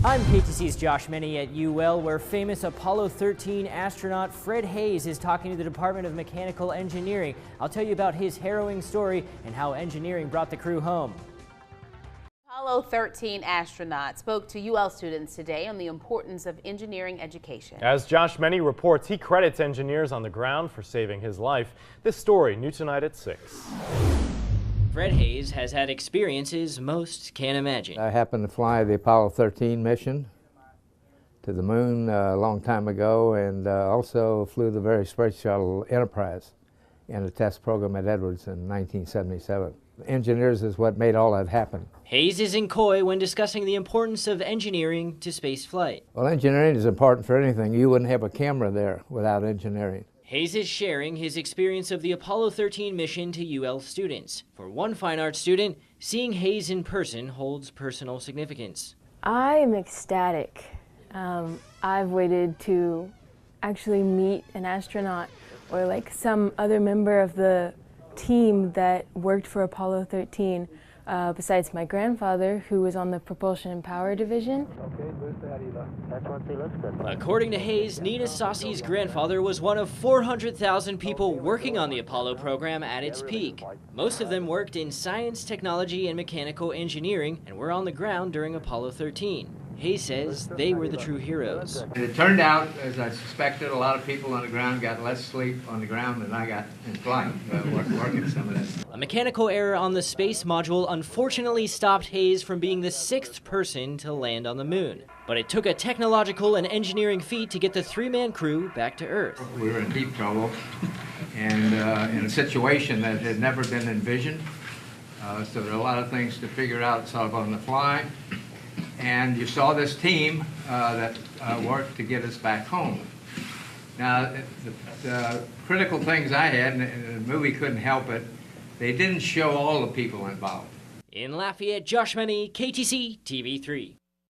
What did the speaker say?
I'm KTC's Josh Meny at UL, where famous Apollo 13 astronaut Fred Haise is talking to the Department of Mechanical Engineering. I'll tell you about his harrowing story and how engineering brought the crew home. Apollo 13 astronaut spoke to UL students today on the importance of engineering education. As Josh Meny reports, he credits engineers on the ground for saving his life. This story, new tonight at 6. Fred Haise has had experiences most can't imagine. I happened to fly the Apollo 13 mission to the moon a long time ago, and also flew the very Space Shuttle Enterprise in a test program at Edwards in 1977. Engineers is what made all that happen. Haise isn't coy when discussing the importance of engineering to space flight. Well, engineering is important for anything. You wouldn't have a camera there without engineering. Haise is sharing his experience of the Apollo 13 mission to UL students. For one fine arts student, seeing Haise in person holds personal significance. I am ecstatic. I've waited to actually meet an astronaut or like some other member of the team that worked for Apollo 13, besides my grandfather, who was on the propulsion and power division. According to Haise, Nina Sassi's grandfather was one of 400,000 people working on the Apollo program at its peak. Most of them worked in science, technology, and mechanical engineering and were on the ground during Apollo 13. Haise says they were the true heroes. And it turned out, as I suspected, a lot of people on the ground got less sleep on the ground than I got in flight, working some of this. A mechanical error on the space module unfortunately stopped Haise from being the 6th person to land on the moon. But it took a technological and engineering feat to get the 3-man crew back to Earth. We were in deep trouble, and in a situation that had never been envisioned. So there are a lot of things to figure out sort of on the fly. And you saw this team that worked to get us back home. Now, the critical things I had, and the movie couldn't help it, they didn't show all the people involved. In Lafayette, Josh Meny, KTC TV3.